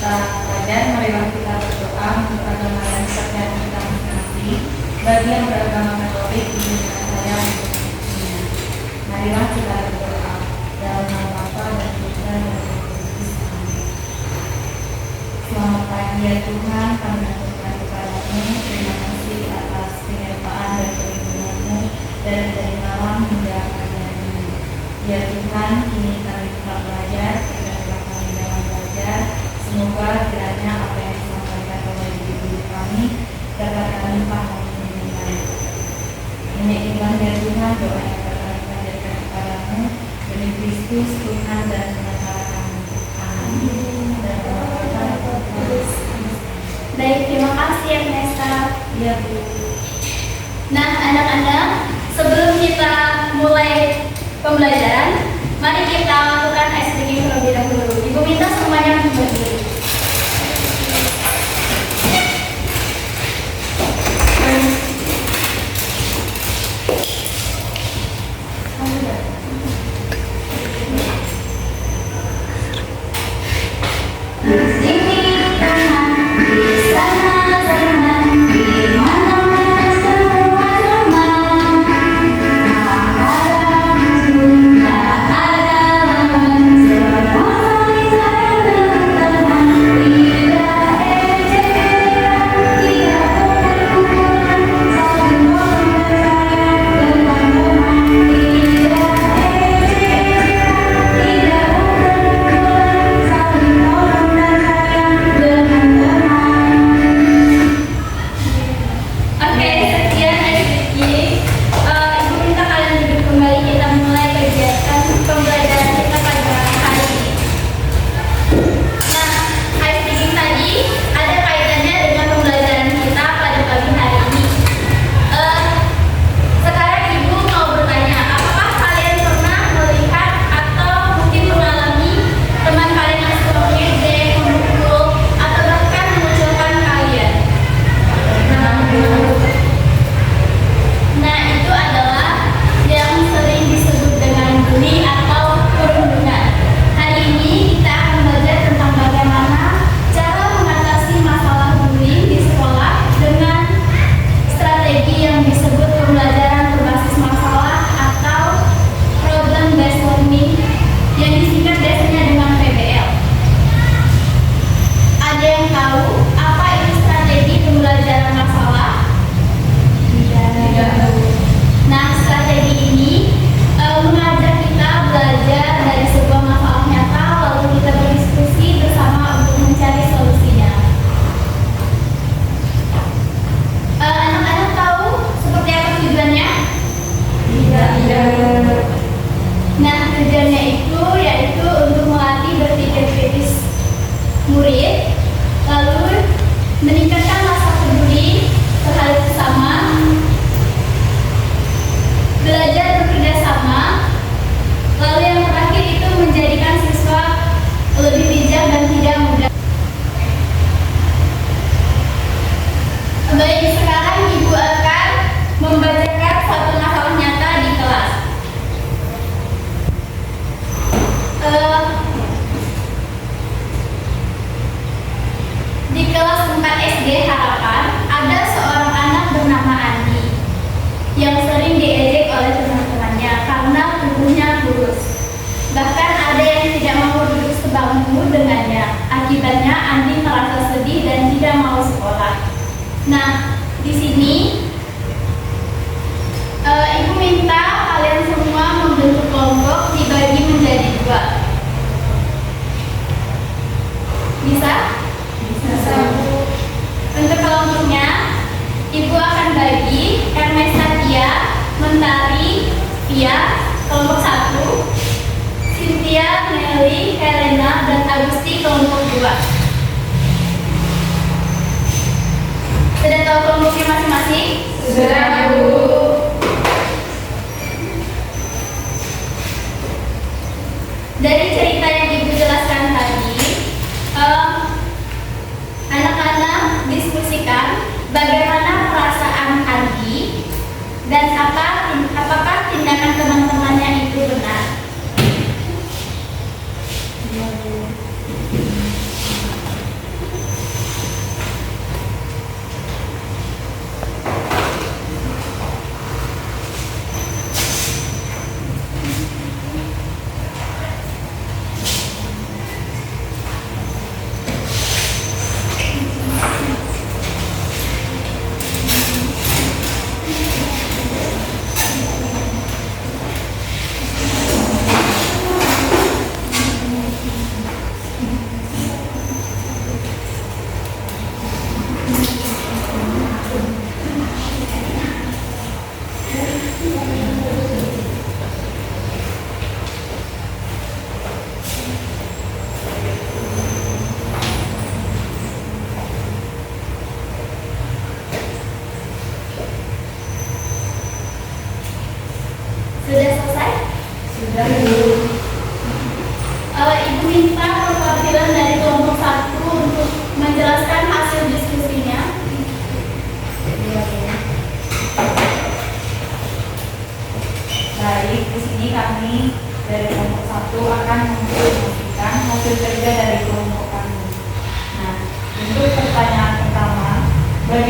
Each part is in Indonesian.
pelajar, marilah kita berdoa untuk agamanya setiap kita masing-masing. Bagi yang beragama Katolik, izinkan saya untuk mengikutinya. Marilah kita berdoa dalam nama Bapa dan Putra dan Roh Kudus. Amin. Selamat pagi ya Tuhan, kami aturkan kepadamu. Terima kasih atas penyertaan dan perlindunganmu dari malam hingga pagi ini. Ya Tuhan, kini kami telah belajar, berkatilah kami dalam belajar. Semoga kiranya apa yang disampaikan oleh ibu kami dapat kami pahami dengan baik. Ini ikhlas ya Tuhan, doa yang kami panjatkan kepadamu demi Kristus Tuhan dan Pengacara kami. Amin. Dan baik, terima kasih ya Nesta. Ya Bu. Nah anak-anak, sebelum kita mulai pembelajaran, mari kita lakukan ice breaking terlebih dahulu. Ibu minta semuanya untuk berdiri.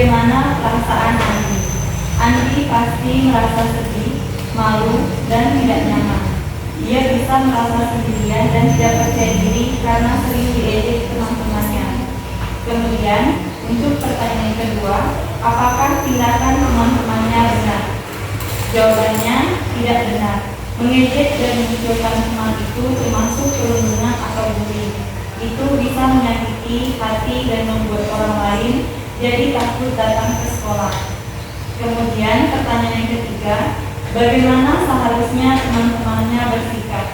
Bagaimana perasaan Andi? Andi pasti merasa sedih, malu, dan tidak nyaman. Dia bisa merasa sendirian dan tidak percaya diri karena sering diejek teman-temannya. Kemudian, untuk pertanyaan kedua, apakah tindakan teman-temannya benar? Jawabannya tidak benar. Mengejek dan memunculkan teman itu termasuk perundungan atau bullying. Itu bisa menyakiti hati dan membuat orang lain jadi takut datang ke sekolah. Kemudian pertanyaan yang ketiga, bagaimana seharusnya teman-temannya bersikap?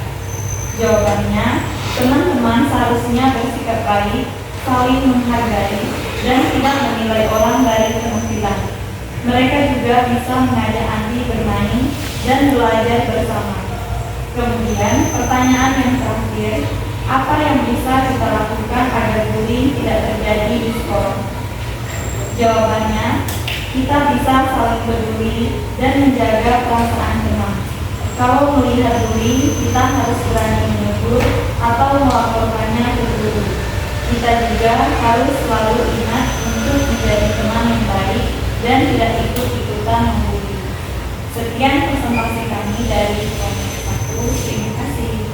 Jawabannya, teman-teman seharusnya bersikap baik, saling menghargai, dan tidak menilai orang dari penampilan. Mereka juga bisa mengajak Andi bermain dan belajar bersama. Kemudian pertanyaan yang terakhir, apa yang bisa kita lakukan agar bullying tidak terjadi di sekolah? Jawabannya, kita bisa saling peduli dan menjaga perasaan teman. Kalau melihat bullying, kita harus berani menegur atau melaporkannya ke guru. Kita juga harus selalu ingat untuk menjadi teman yang baik dan tidak ikut-ikutan membuli. Sekian presentasi kami dari kelompok 1. Terima kasih.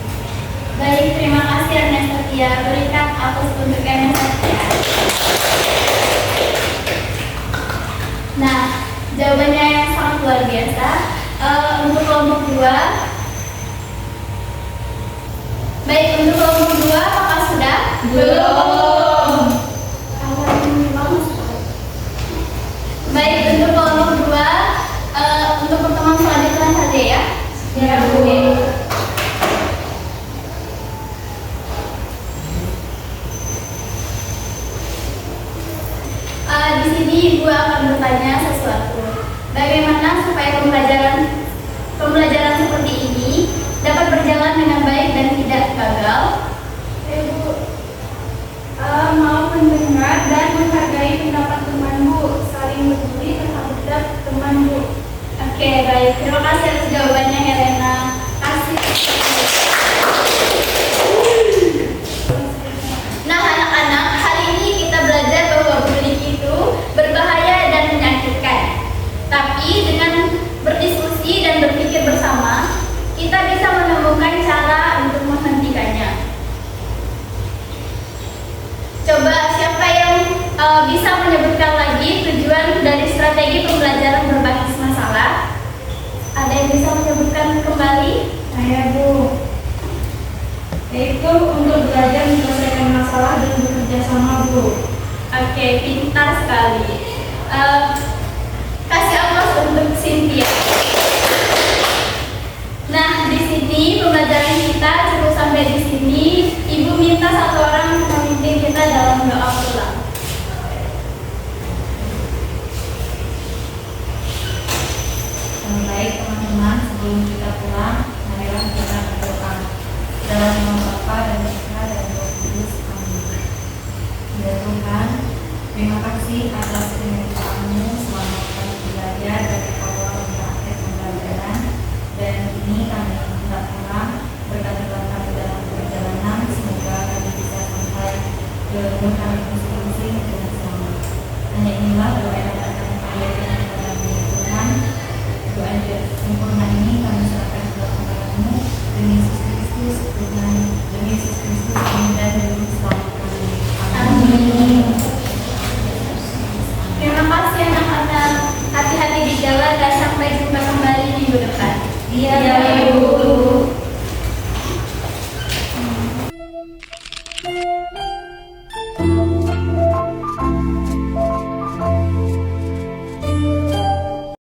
Baik, terima kasih Ernest Setia. Berikan aplaus untuk Ernest Setia. Nah, jawabannya yang sangat luar biasa. Untuk kelompok 2, baik, untuk kelompok 2 apakah sudah? Belum. Baik, untuk kelompok 2, untuk pertemuan selanjutnya saja ya. Ya, Bu. Di sini Ibu akan bertanya sesuatu. Bagaimana supaya pembelajaran seperti ini dapat berjalan dengan baik dan tidak gagal? Ibu mau mendengar dan menghargai pendapat teman Bu, saling peduli terhadap teman Bu. Oke, baik. Terima kasih atas jawabannya Helena. Kasih. Nah, anak-anak, hari ini kita belajar bahwa bullying itu berbahaya dan menyakitkan. Tapi dengan berdiskusi dan berpikir bersama, kita bisa menemukan cara untuk menghentikannya. Coba siapa yang bisa menyebutkan lagi tujuan dari strategi pembelajaran berbasis masalah? Ada yang bisa menyebutkan kembali? Saya Bu, yaitu untuk belajar menyelesaikan masalah dan bekerja sama Bu. Oke, pintar sekali. Kasih aplaus untuk Cynthia. Nah, di sini pembelajaran kita cukup sampai di sini. Ibu minta satu orang untuk memimpin kita dalam doa pulang. Baik teman-teman, sebelum kita pulang, marilah kita berdoa. Dalam nama Bapa dan Putra dan Roh Kudus. Amin. Ya Tuhan, terima kasih atas penyertaan-Mu selama kami belajar dari awal hingga akhir pembelajaran. Dan ini kami hendak pulang, berkati-kati kami dalam perjalanan. Semoga kami bisa sampai ke rumah kami masing-masing dengan selamat. Hanya inilah doa yang akan kami berikan kepada Tuhan. Doa yang sempurna ini kami serahkan ke dalam demi Yesus Kristus Tuhan, demi Yesus Kristus dan demi selamat kami. Amin. Terima kasih anak-anak. Hati-hati di jalan dan sampai jumpa kembali minggu depan. Iya, Ibu.